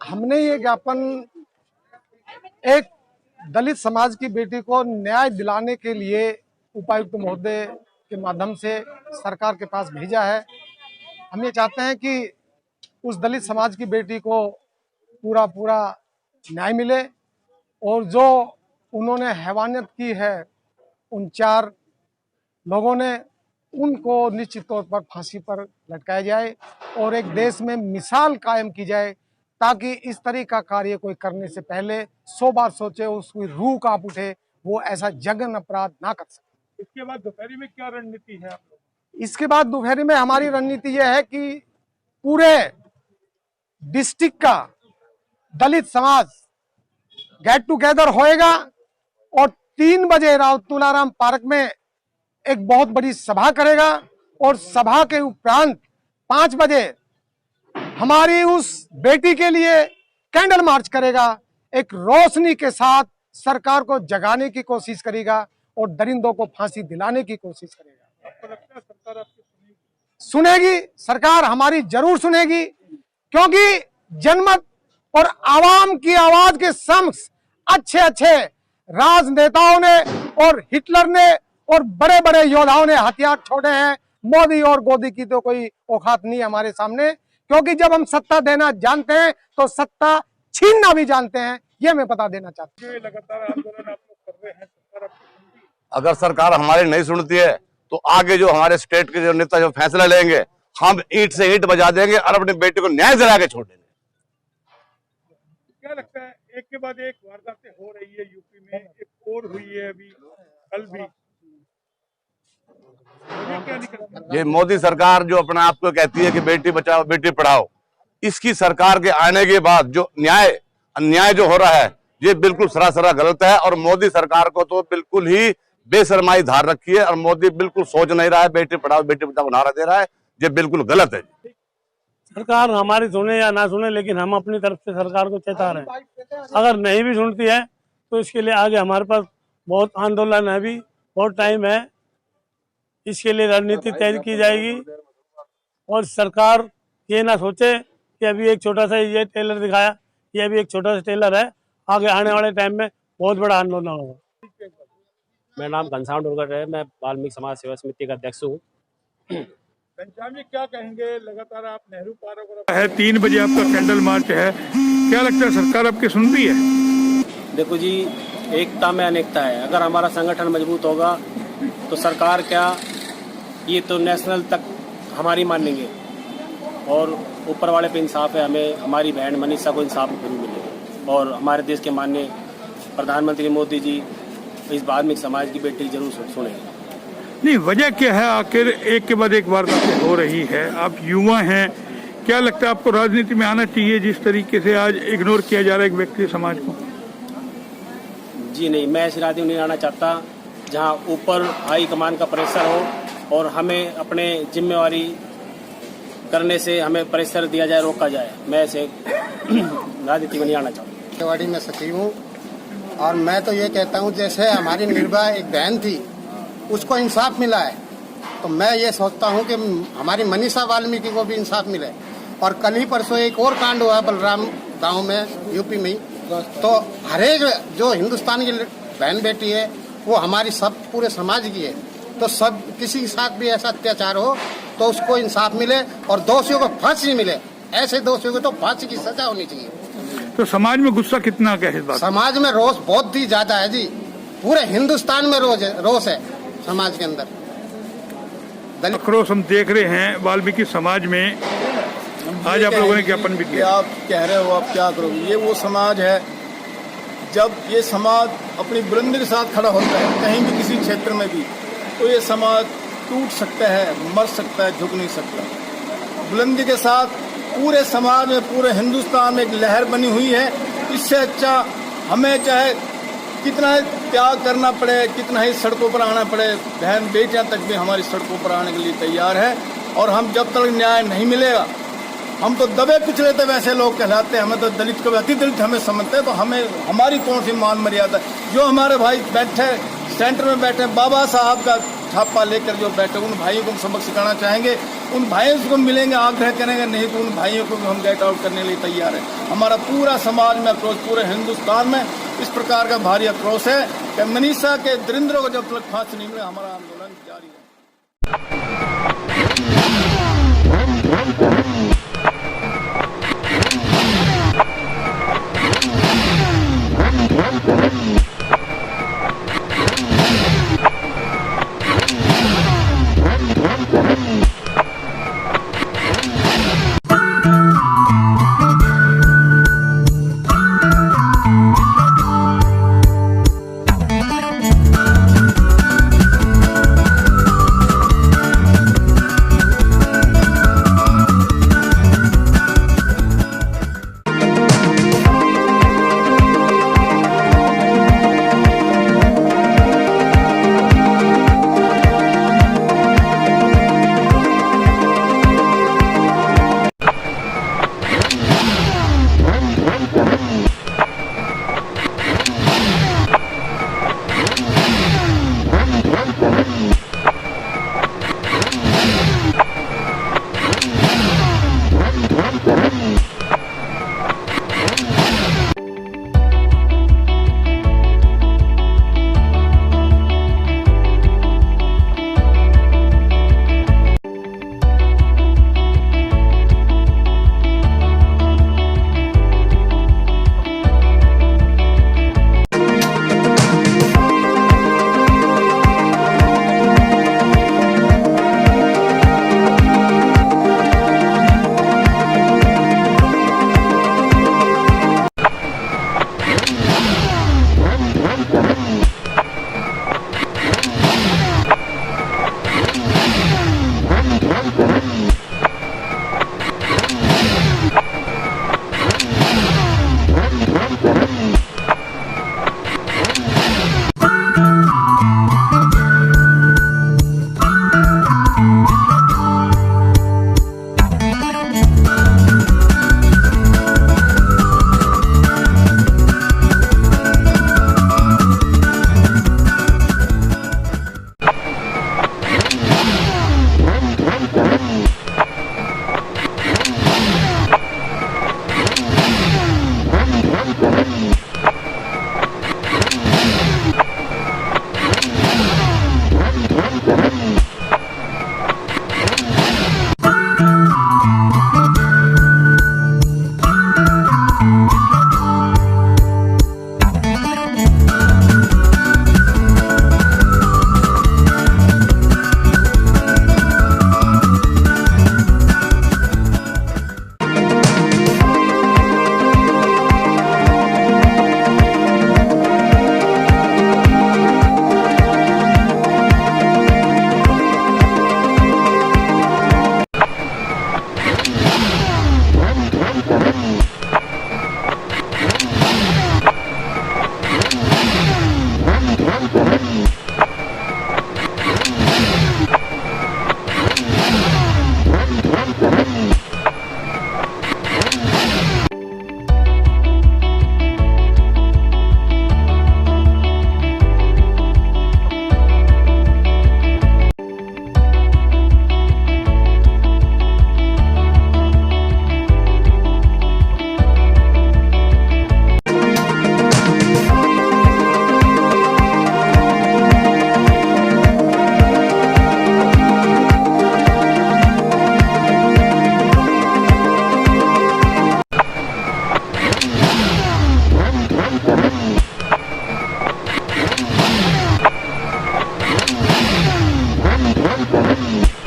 हमने ये ज्ञापन एक दलित समाज की बेटी को न्याय दिलाने के लिए उपायुक्त महोदय के माध्यम से सरकार के पास भेजा है। हम ये चाहते हैं कि उस दलित समाज की बेटी को पूरा न्याय मिले और जो उन्होंने हैवानियत की है उन 4 लोगों ने, उनको निश्चित तौर पर फांसी पर लटकाया जाए और एक देश में मिसाल कायम की जाए ताकि इस तरह का कार्य कोई करने से पहले 100 बार सोचे, उसकी रूह कांप उठे, वो ऐसा जघन्य अपराध ना कर सके। इसके बाद दोपहरी में क्या रणनीति है आप लोग? इसके बाद दोपहरी में हमारी रणनीति यह है कि पूरे डिस्ट्रिक्ट का दलित समाज गेट टुगेदर होएगा और 3 बजे राव तुलाराम पार्क में एक बहुत बड़ी सभा करेगा और सभा के उपरांत 5 बजे हमारी उस बेटी के लिए कैंडल मार्च करेगा। एक रोशनी के साथ सरकार को जगाने की कोशिश करेगा और दरिंदों को फांसी दिलाने की कोशिश करेगा। आपको लगता है सरकार आपकी सुनेगी? सरकार हमारी जरूर सुनेगी, क्योंकि जनमत और आवाम की आवाज के समक्ष अच्छे राजनेताओं ने और हिटलर ने और बड़े योद्धाओं ने हथियार छोड़े हैं। मोदी और गोदी की तो कोई औकात नहीं हमारे सामने, क्योंकि जब हम सत्ता देना जानते हैं तो सत्ता छीनना भी जानते हैं। ये मैं बता देना चाहता हूँ। लगातार आंदोलन आप लोग कर रहे हैं, सरकार आपकी सुनती है? अगर सरकार हमारी नहीं सुनती है तो आगे जो हमारे स्टेट के जो नेता जो फैसला लेंगे, हम ईंट से ईंट बजा देंगे और अपनी बेटी को न्याय दिला के छोड़ देंगे। क्या लगता है, एक के बाद एक वारदातें हो रही है यूपी में, एक और हुई है अभी कल भी, क्या निकलता? ये मोदी सरकार जो अपने आप को कहती है कि बेटी बचाओ बेटी पढ़ाओ, इसकी सरकार के आने के बाद जो अन्याय जो हो रहा है ये बिल्कुल सरासर गलत है। और मोदी सरकार को तो बिल्कुल ही बेशर्माई धार रखी है और मोदी बिल्कुल सोच नहीं रहा है बेटी पढ़ाओ बेटी बचाओ नारा दे रहा है, ये बिल्कुल गलत है। सरकार हमारी सुने या ना सुने, लेकिन हम अपनी तरफ से सरकार को चेता रहे हैं। अगर नहीं भी सुनती है तो इसके लिए आगे हमारे पास बहुत आंदोलन है, अभी बहुत टाइम है। इसके लिए रणनीति तय की जाएगी और सरकार ये ना सोचे कि अभी एक छोटा सा ये टेलर दिखाया, ये अभी एक छोटा सा टेलर है, आगे आने वाले टाइम में बहुत बड़ा आंदोलन होगा। मेरा नाम घनश्याम डोरगढ़ है, मैं वाल्मीकि समाज सेवा समिति का अध्यक्ष हूँ। घनश्याम जी क्या कहेंगे, लगातार आप नेहरू पार्क है, 3 बजे आपका कैंडल मार्च है, क्या लगता है सरकार आपकी सुन रही है? देखो जी, एकता में अनेकता है। अगर हमारा संगठन मजबूत होगा तो सरकार क्या, ये तो नेशनल तक हमारी मानेंगे और ऊपर वाले पे इंसाफ है। हमें हमारी बहन मनीषा को इंसाफ जरूर मिलेगा और हमारे देश के माननीय प्रधानमंत्री मोदी जी इस वाल्मीकि समाज की बेटी जरूर सुनेंगे। नहीं, वजह क्या है आखिर एक के बाद एक वारदातें हो रही है? आप युवा हैं, क्या लगता है आपको राजनीति में आना चाहिए जिस तरीके से आज इग्नोर किया जा रहा है एक व्यक्ति समाज को? जी नहीं, मैं इस राजनीति में नहीं आना चाहता जहां ऊपर हाई कमान का प्रेशर हो और हमें अपने जिम्मेवारी करने से हमें प्रेशर दिया जाए, रोका जाए। मैं ऐसे राजनीति में नहीं आना चाहता। रेवाड़ी में सचिव हूँ और मैं तो ये कहता हूँ, जैसे हमारी निर्भया एक बहन थी, उसको इंसाफ मिला है, तो मैं ये सोचता हूँ कि हमारी मनीषा वाल्मीकि को भी इंसाफ मिले। और कल ही परसों एक और कांड हुआ बलराम गांव में, यूपी में, तो हरेक जो हिंदुस्तान की बहन बेटी है वो हमारी सब पूरे समाज की है, तो सब किसी के साथ भी ऐसा अत्याचार हो तो उसको इंसाफ मिले और दोषियों को फांसी मिले। ऐसे दोषियों को तो फांसी की सजा होनी चाहिए। तो समाज में गुस्सा कितना क्या है इस बात? समाज में रोष बहुत ही ज्यादा है जी, पूरे हिंदुस्तान में रोष है समाज के अंदर। आक्रोश हम देख रहे हैं वाल्मीकि समाज में, आज आप लोगों ने ज्ञापन भी किया। आप कह रहे हो, आप क्या करोगे? ये वो समाज है, जब ये समाज अपनी बुलंदी के साथ खड़ा होता है कहीं भी किसी क्षेत्र में भी, तो ये समाज टूट सकता है, मर सकता है, झुक नहीं सकता। बुलंदी के साथ पूरे समाज में, पूरे हिंदुस्तान में एक लहर बनी हुई है। इससे अच्छा हमें चाहे कितना त्याग करना पड़े, कितना ही सड़कों पर आना पड़े, बहन बेटियां तक भी हमारी सड़कों पर आने के लिए तैयार है। और हम जब तक न्याय नहीं मिलेगा, हम तो दबे पिछड़े थे वैसे लोग कहलाते हैं, हमें तो दलित को अति दलित हमें समझते हैं, तो हमें हमारी कौन सी मान मर्यादा? जो हमारे भाई बैठे सेंटर में बैठे, बाबा साहब का थापा लेकर जो बैठे उन भाइयों को हम सबक सिखाना चाहेंगे। उन भाइयों को मिलेंगे, आग्रह करेंगे, नहीं तो उन भाइयों को भी हम गेट आउट करने के लिए तैयार हैं। हमारा पूरा समाज में आक्रोश, पूरे हिंदुस्तान में इस प्रकार का भारी आक्रोश है कि मनीषा के दरिंद्रों को जब तक फांसी नहीं मिले हमारा आंदोलन जारी है। Thank you.